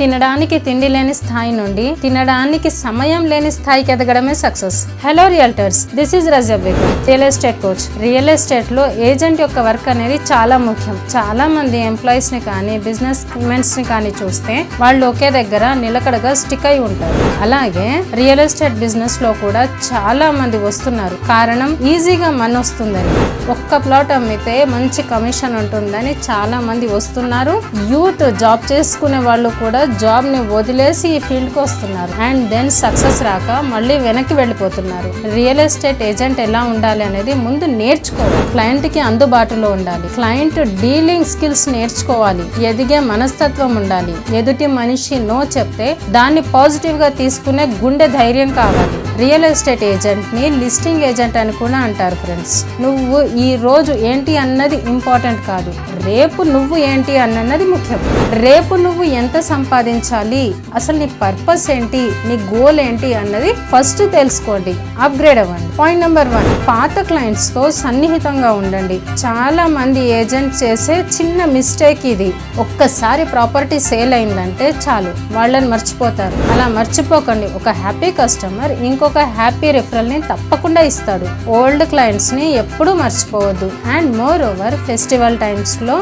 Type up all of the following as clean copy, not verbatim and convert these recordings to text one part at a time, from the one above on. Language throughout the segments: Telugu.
తినడానికి తిండి లేని స్థాయి నుండి తినడానికి సమయం లేని స్థాయికి ఎదగడమే success. Hello realtors, this is Razia Begum, real estate coach. Real estate లో ఏజెంట్ యొక్క వర్క్ అనేది చాలా ముఖ్యం. చాలా మంది ఎంప్లాయీస్ ని కానీ బిజినెస్ ఉమెన్స్ ని కానీ చూస్తే వాళ్ళు ఒకే దగ్గర నిలకడగా స్టిక్ అయి ఉంటారు. అలాగే రియల్ ఎస్టేట్ బిజినెస్ లో కూడా చాలా మంది వస్తున్నారు. కారణం ఈజీగా మనీ వస్తుందని, ఒక్క ప్లాట్ అమ్మితే మంచి కమిషన్ ఉంటుందని చాలా మంది వస్తున్నారు. యూత్ జాబ్ చేసుకునే వాళ్ళు కూడా జాబ్ ని వదిలేసి ఈ ఫీల్డ్ కి వస్తున్నారు. అండ్ దెన్ సక్సెస్ రాక మళ్ళీ వెనక్కి వెళ్ళిపోతున్నారు. రియల్ ఎస్టేట్ ఏజెంట్ ఎలా ఉండాలి అనేది ముందు నేర్చుకోవాలి. క్లయింట్ కి అందుబాటులో ఉండాలి. క్లయింట్ డీలింగ్ స్కిల్స్ నేర్చుకోవాలి. ఎదిగే మనస్తత్వం ఉండాలి. ఎదుటి మనిషి నో చెప్తే దాన్ని పాజిటివ్ గా తీసుకునే గుండె ధైర్యం కావాలి. రియల్ ఎస్టేట్ ఏజెంట్ ని లిస్టింగ్ ఏజెంట్ అని కూడా అంటారు ఫ్రెండ్స్. నువ్వు ఈ రోజు ఏంటి అన్నది ఇంపార్టెంట్ కాదు, రేపు నువ్వు ఏంటి అన్నది ముఖ్యం. రేపు నువ్వు ఎంత సంపాదించాలి, అసలు నీ పర్పస్ ఏంటి, నీ గోల్ ఏంటి అన్నది ఫస్ట్ తెలుసుకోండి. అప్గ్రేడ్ అవ్వండి. పాయింట్ నెంబర్ 1, పాత క్లయింట్స్ తో సన్నిహితంగా ఉండండి. చాలా మంది ఏజెంట్ చేసే చిన్న మిస్టేక్ ఇది. ఒక్కసారి ప్రాపర్టీ సేల్ అయిందంటే చాలు, వాళ్ళని మర్చిపోతారు. అలా మర్చిపోకండి. ఒక హ్యాపీ కస్టమర్ ఇంకొక హ్యాపీ రిఫరల్ ని తప్పకుండా ఇస్తాడు. ఓల్డ్ క్లయింట్స్ ని ఎప్పుడూ మర్చిపోవద్దు. And more over festival times లో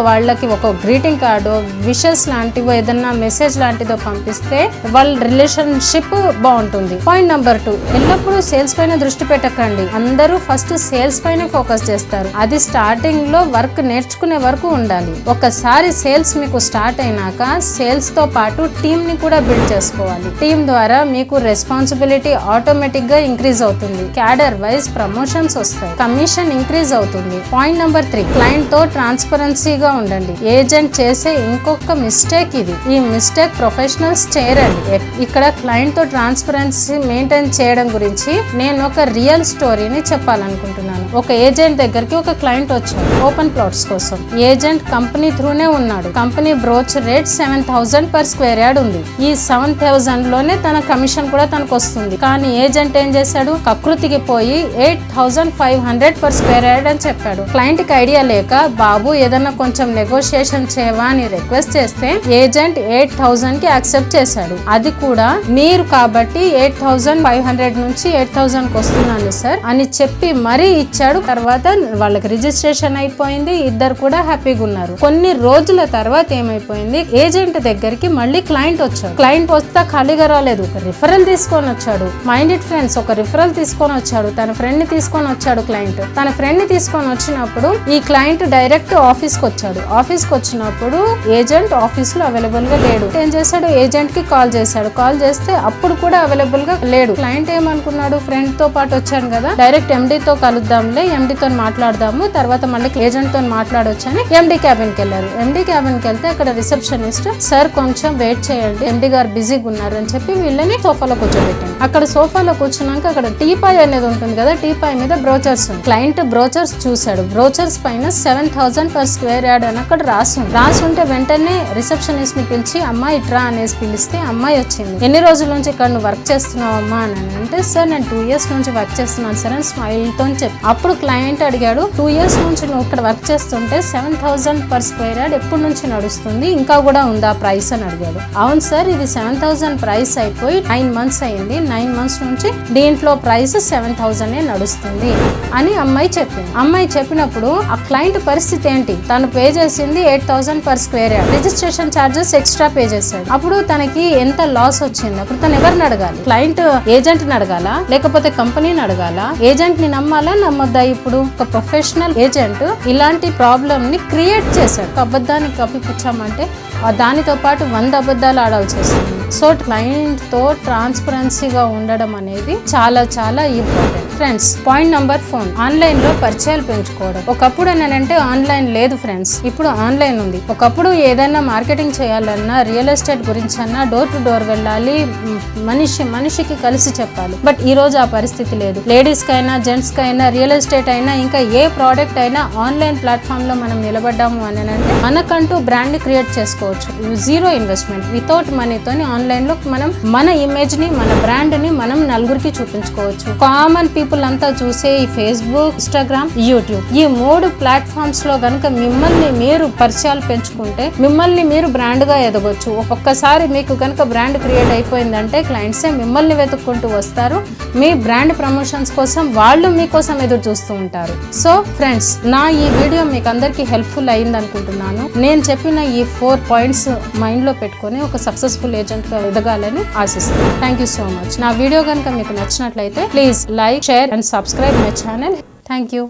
వాళ్ళకి ఒక గ్రీటింగ్ కార్డు, విషెస్ లాంటివో ఏదన్నా మెసేజ్ లాంటిదో పంపిస్తే వాళ్ళ రిలేషన్షిప్ బాగుంటుంది. పాయింట్ నెంబర్ 2, ఎల్లప్పుడూ సేల్స్ పైన దృష్టి పెట్టకండి. అందరూ ఫస్ట్ సేల్స్ పైన ఫోకస్ చేస్తారు. అది స్టార్టింగ్ లో వర్క్ నేర్చుకునే వరకు ఉండాలి. ఒకసారి సేల్స్ మీకు స్టార్ట్ అయినాక సేల్స్ తో పాటు టీమ్ ని కూడా బిల్డ్ చేసుకోవాలి. టీమ్ ద్వారా మీకు రెస్పాన్సిబిలిటీ ఆటోమేటిక్ గా ఇంక్రీజ్ అవుతుంది. క్యాడర్ వైజ్ ప్రమోషన్స్ వస్తాయి. కమిషన్ ఇంక్రీజ్ అవుతుంది. పాయింట్ నెంబర్ 3, క్లయింట్ తో ట్రాన్స్పరెన్సీగా ఉండండి. ఏజెంట్ చేసే ఇంకొక మిస్టేక్ ఇది. ఈ మిస్టేక్ ప్రొఫెషనల్స్ చేయరండి. ఇక్కడ క్లయింట్ తో ట్రాన్స్పరెన్సీ మెయింటైన్ చేయడం గురించి నేను ఒక రియల్ స్టోరీని చెప్పాలనుకుంటున్నాను. ఒక ఏజెంట్ దగ్గరికి ఒక క్లయింట్ వచ్చాడు ఓపెన్ ప్లాట్స్ కోసం. ఏజెంట్ కంపెనీ త్రూనే ఉన్నాడు. Company brooch rate 7,000 per square yard ఉంది. ఈ 7,000 లోనే తన కమిషన్ కూడా తనకు వస్తుంది. కానీ ఏజెంట్ ఏం చేశాడు, కకృతికి పోయి 8,500 per square yard అని చెప్పాడు. క్లయింట్ కి ఐడియా లేక, బాబు ఏదన్నా కొంచెం నెగోషియేషన్ చేయవా అని రిక్వెస్ట్ చేస్తే ఏజెంట్ 8,000 కి యాక్సెప్ట్ చేశాడు. అది కూడా మీరు కాబట్టి 8,500 నుంచి 8,000 కి వస్తున్నాను సార్ అని చెప్పి మరీ ఇచ్చాడు. తర్వాత వాళ్ళకి రిజిస్ట్రేషన్ అయిపోయింది. ఇద్దరు కూడా హ్యాపీగా ఉన్నారు. కొన్ని రోజుల తర్వాత ఏమైపోయింది, ఏజెంట్ దగ్గరికి మళ్ళీ క్లయింట్ వచ్చాడు. క్లయింట్ వస్తా ఖాళీగా రాలేదు, ఒక రిఫరల్ తీసుకొని వచ్చాడు. మైండ్ ఇట్ ఫ్రెండ్స్, ఒక రిఫరల్ తీసుకొని వచ్చాడు. తన ఫ్రెండ్ ని తీసుకొని వచ్చాడు. క్లయింట్ తన ఫ్రెండ్ ని తీసుకొని వచ్చినప్పుడు ఈ క్లయింట్ డైరెక్ట్ ఆఫీస్ కి వచ్చాడు. ఆఫీస్ కి వచ్చినప్పుడు ఏజెంట్ ఆఫీస్ లో అవైలబుల్ గా లేడు. ఏం చేశాడు, ఏజెంట్ కి కాల్ చేశాడు. కాల్ చేస్తే అప్పుడు కూడా అవైలబుల్ గా లేడు. క్లయింట్ ఏమనుకున్నాడు, ఫ్రెండ్ తో పాటు వచ్చాను కదా, డైరెక్ట్ ఎండి తో కలుద్దాంలే, ఎండి తో మాట్లాడదాము, తర్వాత మళ్ళీ ఏజెంట్ తో మాట్లాడొచ్చు అని ఎండి క్యాబిన్ కి వెళ్ళారు. ఎండి క్యాబిన్ కి వెళ్తే అక్కడ రిసెప్షనిస్ట్, సార్ కొంచెం వెయిట్ చేయండి, ఎండి గారు బిజీగా ఉన్నారు అని చెప్పి వీళ్ళని సోఫాలో కూర్చోబెట్టాను. అక్కడ సోఫాలో కూర్చున్నాక అక్కడ టీపాయ్ అనేది ఉంటుంది కదా, టీపాయ్ మీద బ్రోచర్స్ ఉంది. క్లయింట్ బ్రోచర్స్ చూశాడు. బ్రోచర్స్ పైన 7,000 per square yard అని అక్కడ రాసి ఉంటే వెంటనే రిసెప్షనిస్ట్ ని పిలిచి అమ్మాయి ఇట్రా అనేసి పిలిస్తే అమ్మాయి వచ్చింది. ఎన్ని రోజుల నుంచి ఇక్కడ నువ్వు వర్క్ చేస్తున్నావు అమ్మా అని అంటే, సార్ నేను 2 years నుంచి వర్క్ చేస్తున్నాను సార్ అని స్మైల్ తో చెప్పి. అప్పుడు క్లయింట్ అడిగాడు, 2 years నుంచి నువ్వు ఇక్కడ వర్క్ చేస్తుంటే 7,000 per square yard ఎప్పటి నుంచి నడుస్తుంది, ఇంకా కూడా ఉందా ప్రైస్ అని అడిగాడు. అవును సార్, ఇది 7,000 ప్రైస్ అయిపోయి 9 months అయింది. 9 months నుంచి దీంట్లో ప్రైస్ 7,000 నడుస్తుంది అని అమ్మాయి చెప్పింది. అమ్మాయి చెప్పినప్పుడు ఆ క్లయింట్ పరిస్థితి ఏంటి, తను పే చేసింది 8,000 per square yard, registration charges extra pay చేశాడు. అప్పుడు తనకి ఎంత లాస్ వచ్చింది. అప్పుడు తను ఎవరిని అడగాలి, క్లయింట్ ఏజెంట్ ని అడగాలా లేకపోతే కంపెనీని అడగాలా? ఏజెంట్ ని నమ్మాలా నమ్మొద్దా? ఇప్పుడు ఒక ప్రొఫెషనల్ ఏజెంట్ ఇలాంటి ప్రాబ్లమ్ ని క్రియేట్ చేశాడు. అబద్ధాన్ని కప్పిపుచ్చామంటే దానితో పాటు 100 అబద్ధాలు ఆడాల్సి వస్తుంది. సో క్లయింట్ తో ట్రాన్స్పరెన్సీగా ఉండడం అనేది చాలా చాలా important friends. Point number 4, online లో పరిచయాలు పెంచుకోవడం. ఒకప్పుడు ఏంటంటే ఆన్లైన్ లేదు ఫ్రెండ్స్, ఇప్పుడు ఆన్లైన్ ఉంది. ఒకప్పుడు ఏదైనా మార్కెటింగ్ చేయాలన్నా, రియల్ ఎస్టేట్ గురించి అన్నా డోర్ టు డోర్ వెళ్ళాలి, మనిషికి కలిసి చెప్పాలి. బట్ ఈ రోజు ఆ పరిస్థితి లేదు. లేడీస్ కైనా జెంట్స్ కైనా రియల్ ఎస్టేట్ అయినా ఇంకా ఏ ప్రోడక్ట్ అయినా ఆన్లైన్ ప్లాట్ఫామ్ లో మనం నిలబడ్డాము అని అంటే మనకంటూ బ్రాండ్ ని క్రియేట్ చేసుకోవచ్చు. చూపించుకోవచ్చు. జీరో ఇన్వెస్ట్మెంట్, వితౌట్ మనీతోని ఆన్లైన్లో మనం మన ఇమేజ్ని, మన బ్రాండ్ని మనం నలుగురికి చూపించుకోవచ్చు. కామన్ పీపుల్ అంతా చూసే ఈ ఫేస్బుక్, ఇన్స్టాగ్రామ్, యూట్యూబ్, ఈ 3 ప్లాట్ఫామ్స్ లో కనుక మిమ్మల్ని మీరు పరిచయాలు పెంచుకుంటే మిమ్మల్ని మీరు బ్రాండ్ గా ఎదగొచ్చు. ఒక్కసారి మీకు కనుక బ్రాండ్ క్రియేట్ అయిపోయిందంటే క్లయింట్సే మిమ్మల్ని వెతుక్కుంటూ వస్తారు. మీ బ్రాండ్ ప్రమోషన్స్ కోసం వాళ్ళు మీకోసం ఎదురు చూస్తూ ఉంటారు. సో ఫ్రెండ్స్, నా ఈ వీడియో మీకు అందరికీ హెల్ప్ఫుల్ అయింది అనుకుంటున్నాను. నేను చెప్పిన ఈ 4 పాయింట్స్ మైండ్ లో పెట్టుకొని ఒక సక్సెస్ఫుల్ ఏజెంట్ గా ఎదగాలని ఆశిస్తున్నాను. Thank you so much. నా వీడియో కనుక మీకు నచ్చినట్లయితే please like, share and subscribe my channel. Thank you.